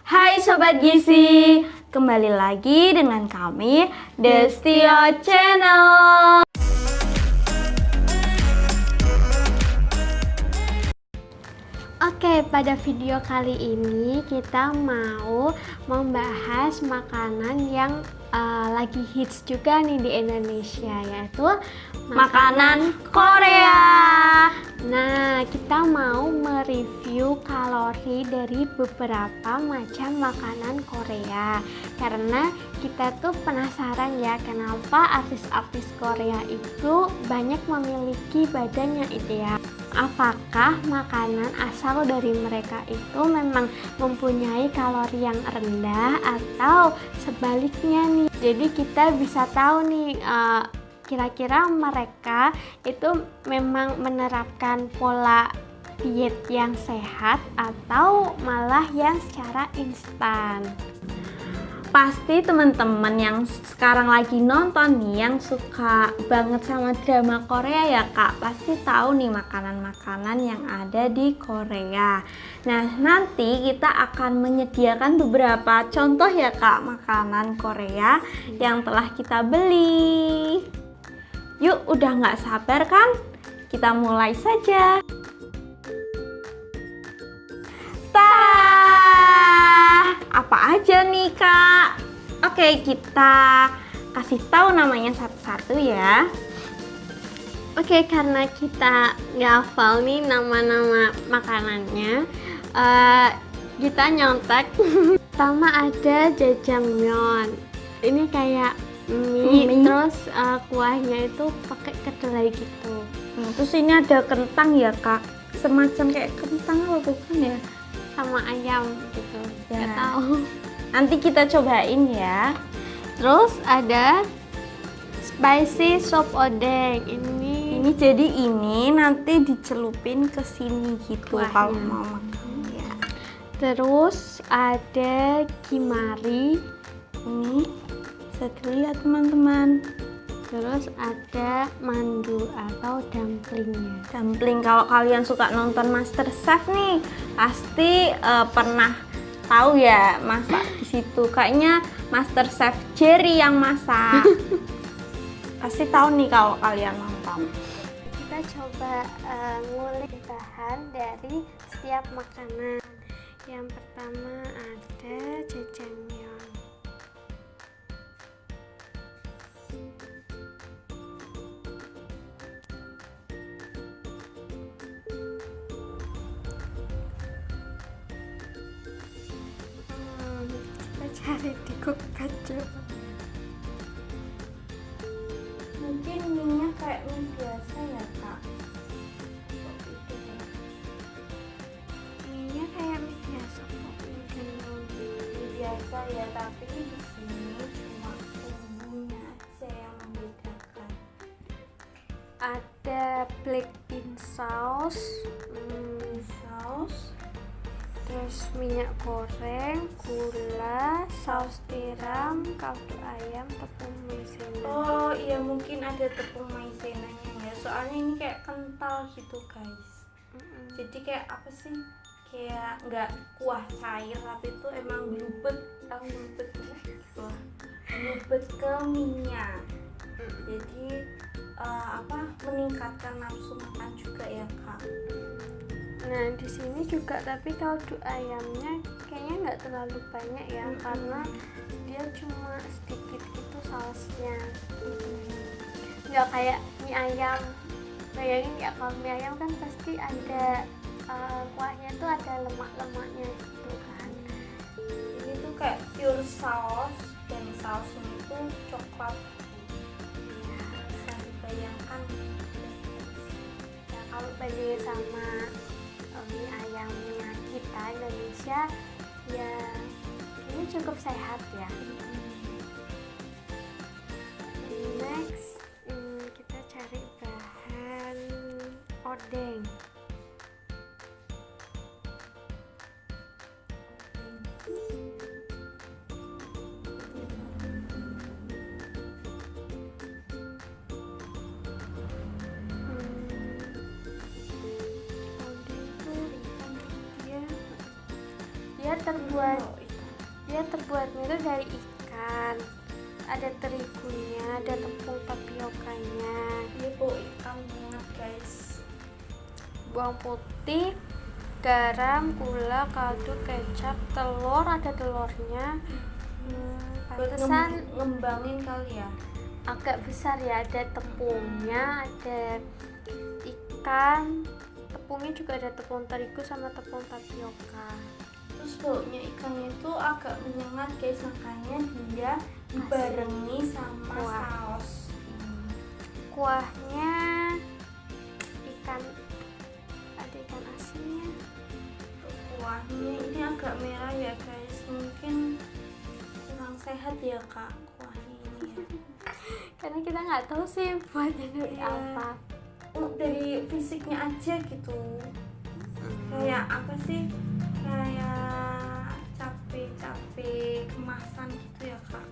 Hai Sobat Gizi, kembali lagi dengan kami Destio Channel. Oke, pada video kali ini kita mau membahas makanan yang lagi hits juga nih di Indonesia, yaitu Makanan Korea. Nah, kita mau mereview kalori dari beberapa macam makanan Korea. Karena kita tuh penasaran ya, kenapa artis-artis Korea itu banyak memiliki badan yang ideal. Apakah makanan asal dari mereka itu memang mempunyai kalori yang rendah atau sebaliknya nih? Jadi kita bisa tahu nih kira-kira mereka itu memang menerapkan pola diet yang sehat atau malah yang secara instan. Pasti teman-teman yang sekarang lagi nonton nih, yang suka banget sama drama Korea ya Kak, pasti tahu nih makanan-makanan yang ada di Korea. Nah, nanti kita akan menyediakan beberapa contoh ya Kak, makanan Korea yang telah kita beli. Yuk, udah nggak sabar kan? Kita mulai saja. Apa aja nih Kak? Oke, kita kasih tahu namanya satu-satu ya. Oke, karena kita nggak hafal nih nama-nama makanannya, kita nyontek. Pertama ada jjajangmyeon. Ini kayak mie. Terus kuahnya itu pakai kedelai gitu. Terus ini ada kentang ya Kak, semacam kayak kentang apa bukan ya? Sama ayam gitu, Ya. nggak tahu. Nanti kita cobain ya. Terus ada spicy sop odeng. Ini Jadi ini nanti dicelupin ke sini gitu Kuahnya. kalau mau makan ya. terus ada kimari. Ini bisa dilihat teman-teman. Terus ada mandu atau dumplingnya. Dumpling, kalau kalian suka nonton MasterChef nih, pasti pernah tahu ya masak di situ. Kayaknya MasterChef Jerry yang masak. Pasti tahu nih kalau kalian nonton. Kita coba ngulik bahan dari setiap makanan. Yang pertama ada jjajangmyeon. Kita cari di Google coba. Mungkin minyak kayak mie biasa ya Kak. Minyak kayak mie biasa kok. Mie biasa ya, tapi di sini cuma bumbunya aja yang membedakan. Ada black bean sauce, Saus. terus minyak goreng, gula, saus tiram, kaldu ayam, tepung maizena. Oh iya, mungkin ada tepung maizenanya ya. Soalnya ini kayak kental gitu guys. Jadi kayak apa sih? Kayak nggak kuah cair, tapi itu emang glubet, tahu glubet gitu. Glubet ke minyak. Jadi meningkatkan nafsu makan juga ya Kak. Nah, di sini juga tapi kaldu ayamnya kayaknya nggak terlalu banyak ya, karena dia cuma sedikit gitu sausnya. Nggak kayak mie ayam. Bayangin ya, kalau mie ayam kan pasti ada kuahnya tuh ada lemak-lemaknya gitu kan. Ini tuh kayak pure saus, dan sausnya itu coklat. Bisa dibayangkan. Ya, kalau bandingin sama mie ayamnya kita Indonesia, ya ini cukup sehat ya. Next, kita cari bahan odeng. Odeng tuh dia terbuat Dia terbuatnya itu dari ikan, ada terigunya, ada tepung tapiokanya, Ini bau ikan banget guys. bawang putih, garam, gula, kaldu, kecap, telur, ada telurnya. Buat Pantesan ngembangin kali ya. agak besar ya, ada tepungnya, ada ikan, tepungnya juga ada tepung terigu sama tepung tapioka. Terus baunya ikannya itu agak menyengat guys, makanya dia dibarengi sama Kuah. saus. Kuahnya ikan, ada ikan asinnya. Kuahnya ini agak merah ya guys, mungkin kurang sehat ya kak kuahnya ini ya. Karena kita nggak tahu sih buatnya dari Iya. apa. Dari fisiknya aja gitu, kayak apa sih, kayak cabe kemasan gitu ya kak,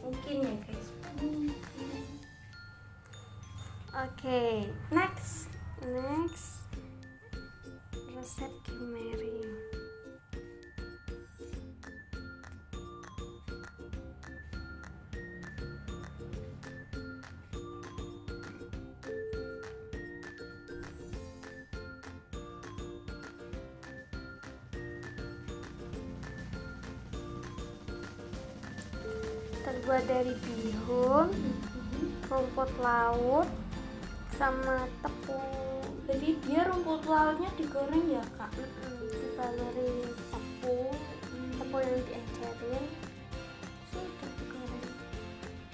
mungkin ya guys. Oke, Next, resep Kimeri. Terbuat dari bihun, rumput laut, sama tepung. jadi dia rumput lautnya digoreng ya kak. Dibaluri tepung yang diencerin, sudah digoreng.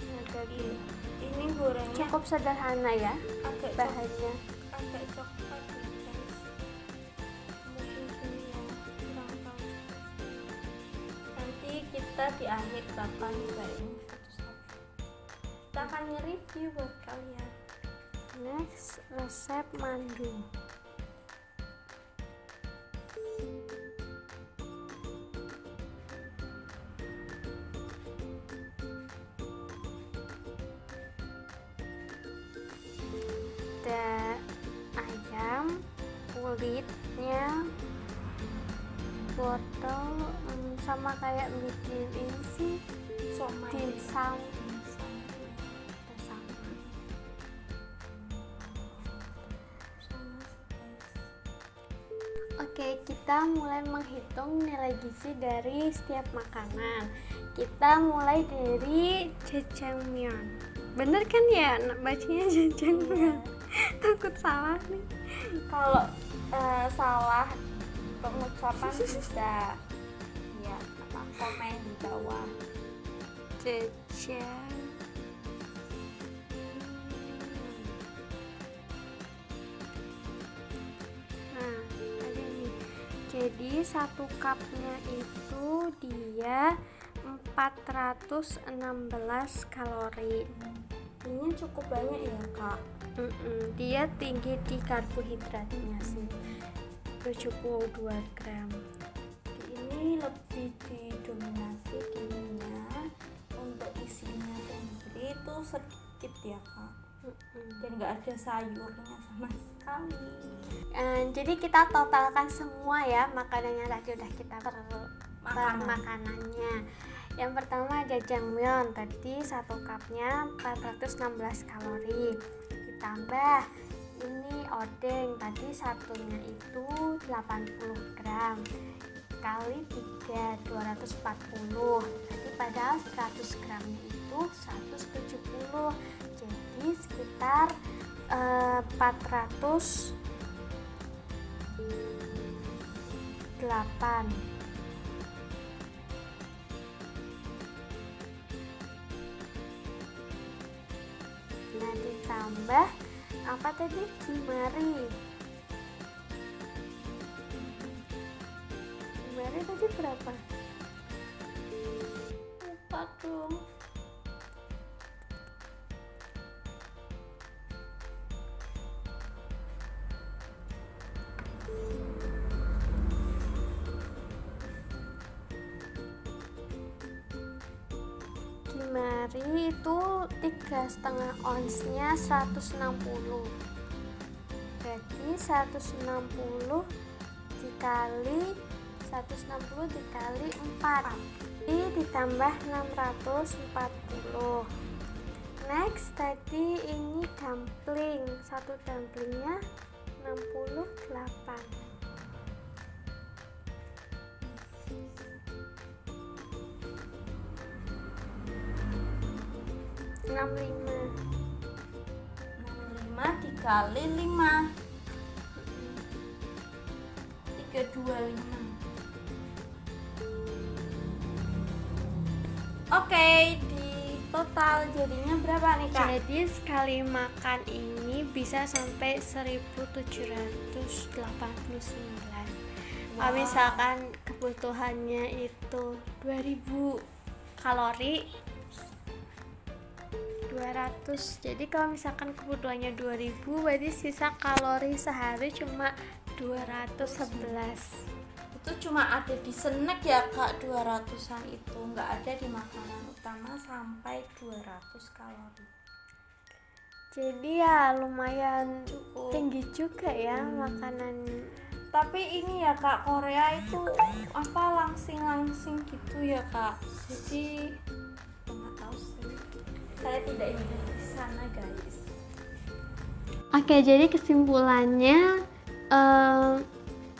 Nah, daging. Ini gorengnya Cukup sederhana ya agak bahannya. agak coklat ya guys, mungkin ini ya, kurang tahu. Nanti kita di akhir bakal nyobain satu-satu, kita akan nge-review buat kalian. Next, resep mandu. Ada ayam, kulitnya, wortel, sama kayak bikin ini sih, Somai dimsum. Oke, kita mulai menghitung nilai gizi dari setiap makanan. Kita mulai dari jajangmyeon. Bener kan ya, bacanya jajangmyeon? Takut salah nih. Kalau salah pengucapan bisa ya apa komen di bawah. Jajang. Nah, ada nih. Jadi satu cupnya itu dia 416 kalori. Ini cukup banyak ya kak. Dia tinggi di karbohidratnya sih, 72 gram. Ini lebih didominasi gizinya, untuk isinya sendiri itu sedikit ya kak, dan nggak ada sayurnya sama sekali. Jadi kita totalkan semua ya makanannya tadi udah kita makanannya. Yang pertama jajangmyeon tadi 1 cupnya 416 kalori. Ditambah ini odeng tadi satunya itu 80 gram kali 3 240. Jadi padahal 100 gramnya itu 170. Jadi sekitar 408. Nah, ditambah apa tadi? Kimari tadi berapa? Lupa dong. Kimari itu 3,5 onsnya 160. Berarti 160 dikali 160 dikali 4 ini ditambah 640. Next tadi ini dumpling, satu dumplingnya 68. 65 dikali 5 325. Oke, di total jadinya berapa nih Kak? Jadi sekali makan ini bisa sampai 1789. Kalau misalkan kebutuhannya itu 2000 kalori, 200. Jadi kalau misalkan kebutuhannya 2000, berarti sisa kalori sehari cuma 211. Itu cuma ada di snack ya Kak, 200-an itu nggak ada di makanan utama sampai 200 kalori. Jadi ya lumayan Cukup tinggi juga ya makanan. Tapi ini ya Kak, Korea itu apa langsing-langsing gitu ya Kak. Jadi nggak tahu sih. Saya tidak hidup di sana guys. Oke, jadi kesimpulannya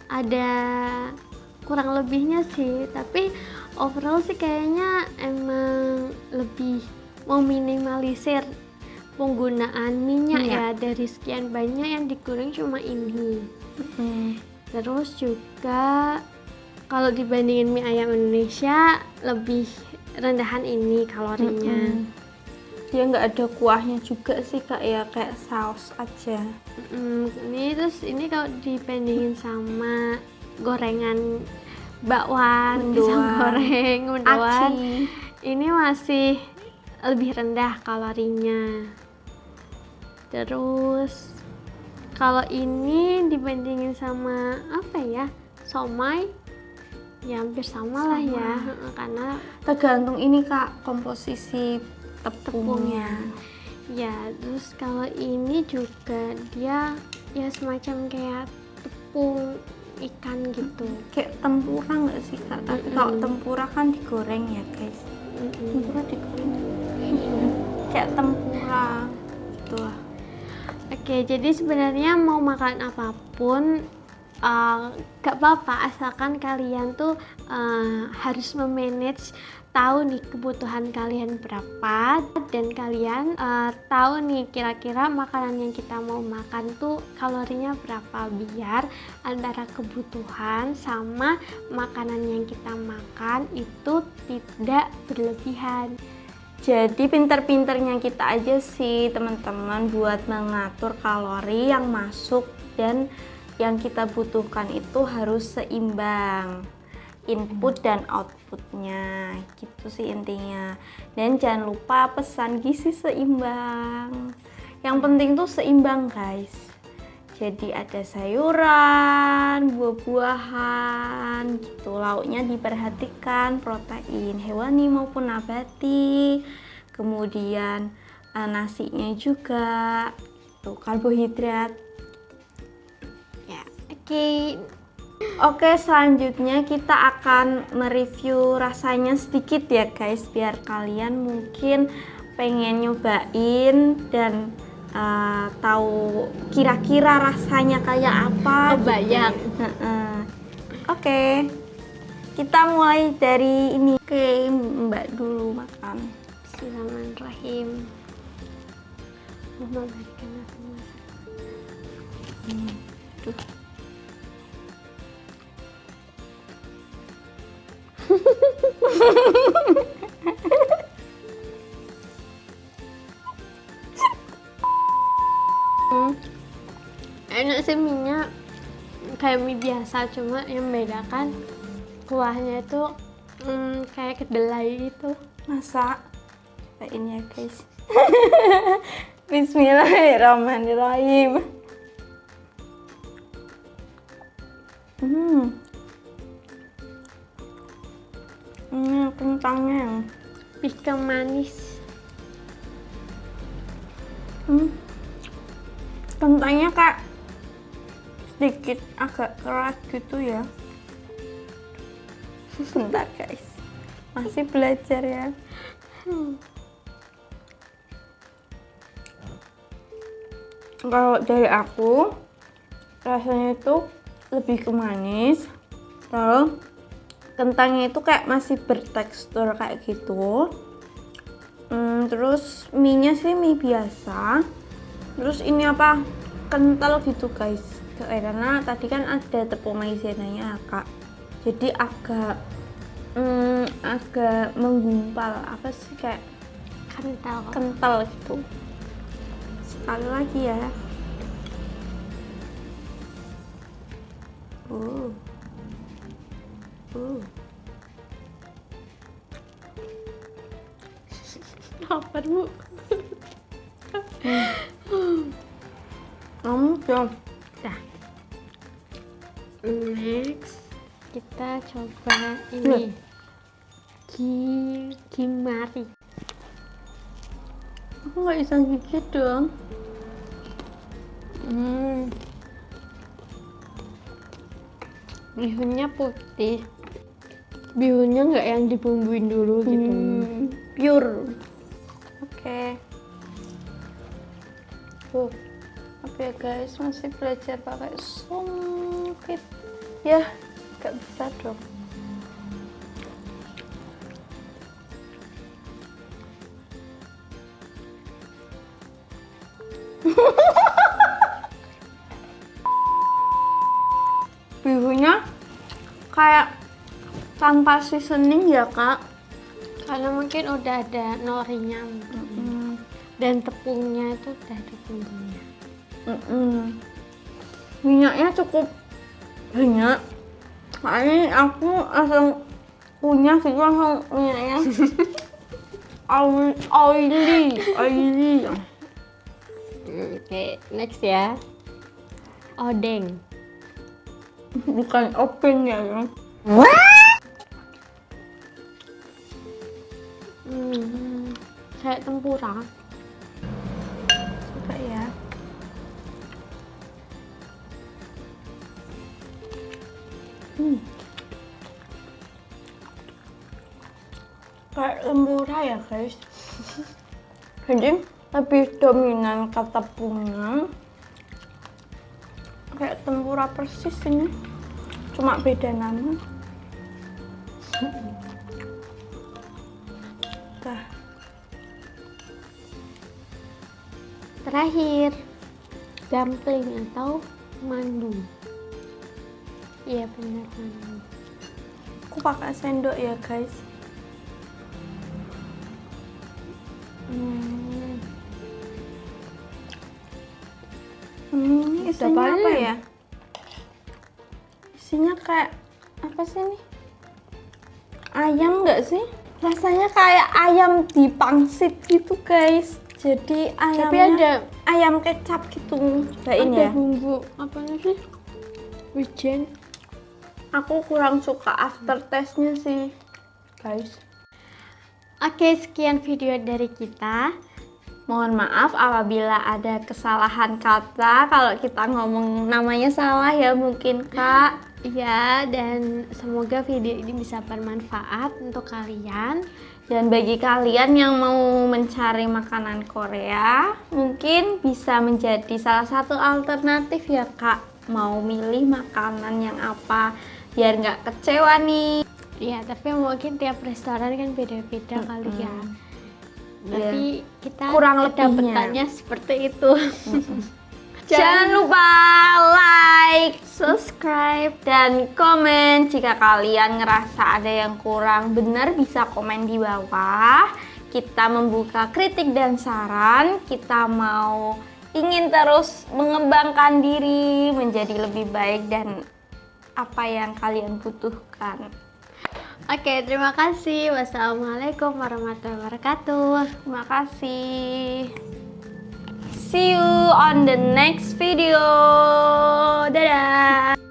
ada kurang lebihnya sih, tapi overall sih kayaknya emang lebih meminimalisir penggunaan minyak ya, dari sekian banyak yang digoreng cuma ini. Terus juga kalau dibandingin mie ayam Indonesia lebih rendahan ini kalorinya. Dia nggak ada kuahnya juga sih Kak ya, kayak saus aja. Ini terus ini kalau dibandingin sama gorengan bakwan, pisang goreng, mendoan, Aci. ini masih lebih rendah kalorinya. Terus kalau ini dibandingin sama apa ya, somai, ya hampir sama lah ya, karena Tergantung ini Kak, komposisi tepungnya. Ya, terus kalau ini juga dia ya semacam kayak tepung ikan gitu. Kayak tempura nggak sih Kak? Tapi kalau tempura kan digoreng ya guys. Tempura digoreng. Kayak tempura gitu lah. Oke, jadi sebenarnya mau makan apapun gak apa-apa asalkan kalian tuh harus memanage, tahu nih kebutuhan kalian berapa, dan kalian tahu nih kira-kira makanan yang kita mau makan tuh kalorinya berapa, biar antara kebutuhan sama makanan yang kita makan itu tidak berlebihan. Jadi pinter-pinternya kita aja sih teman-teman buat mengatur kalori yang masuk dan yang kita butuhkan itu harus seimbang input dan outputnya, gitu sih intinya. Dan jangan lupa pesan gizi seimbang. Yang penting tuh seimbang guys. Jadi ada sayuran, buah-buahan gitu, lauknya diperhatikan, protein hewani maupun nabati, kemudian nasinya juga tuh, karbohidrat Ya, oke. Oke, selanjutnya kita akan mereview rasanya sedikit ya guys, biar kalian mungkin pengen nyobain dan tahu kira-kira rasanya kayak apa. Kebayang. Oke, kita mulai dari ini. Oke, Mbak dulu makan. Bismillahirrahmanirrahim. Mama berikan aku masak. Tuh. Enak sih minyak kayak mie biasa, cuma yang membedakan kuahnya itu kayak kedelai gitu. Masa? Cobain ya guys. Bismillahirrahmanirrahim. Kentangnya Lebih ke manis. kentangnya kayak sedikit agak keras gitu ya. Bentar guys, masih belajar ya. Kalau dari aku rasanya itu lebih ke manis, lalu kentangnya itu kayak masih bertekstur kayak gitu. Terus mie-nya sih mie biasa. Terus ini apa, kental gitu guys, karena tadi kan ada tepung maizenanya kak, jadi agak menggumpal, apa sih, kayak kental gitu. Sekali lagi ya. Lapar bu. Coba. Nah, next kita coba ini kimari. Aku nggak bisa gigit dong. Bihunnya putih, bihunnya nggak yang dibumbuin dulu gitu. Pure. Oke. Apa ya guys, masih belajar pakai songkit ya, nggak bisa dong. Bihunnya kayak tanpa seasoning ya kak, Karena mungkin udah ada norinya dan tepungnya itu udah ada bumbunya. Minyaknya cukup banyak, makanya aku langsung punya gitu, langsung minyaknya oily. Oke, next ya, odeng. Bukan open ya. Kayak tempura. Coba ya. Kayak tempura ya guys. Jadi lebih dominan ke tepungnya. Kayak tempura persis ini, cuma beda nama. Terakhir, dumpling atau mandu. Iya benar, mandu. Aku pakai sendok ya guys. Isinya apa ya? Isinya kayak apa sih ini? Ayam nggak sih? Rasanya kayak ayam dipangsit gitu guys. Jadi ayamnya Tapi ada ayam kecap gitu. Cobain ya. bumbu apa sih? Wijen. Aku kurang suka aftertaste-nya sih guys. Oke, sekian video dari kita. Mohon maaf apabila ada kesalahan kata, kalau kita ngomong namanya salah ya mungkin kak. Ya, dan semoga video ini bisa bermanfaat untuk kalian. Dan bagi kalian yang mau mencari makanan Korea, mungkin bisa menjadi salah satu alternatif ya kak. Mau milih makanan yang apa biar nggak kecewa nih. Ya, tapi mungkin tiap restoran kan beda-beda kali ya. Tapi kita kurang lebihnya kedapetannya seperti itu. Jangan lupa like, subscribe, dan komen. Jika kalian ngerasa ada yang kurang benar, bisa komen di bawah. Kita membuka kritik dan saran. Kita ingin terus mengembangkan diri menjadi lebih baik dan apa yang kalian butuhkan. Oke, terima kasih. Wassalamualaikum warahmatullahi wabarakatuh. Terima kasih. See you on the next video. Dadah.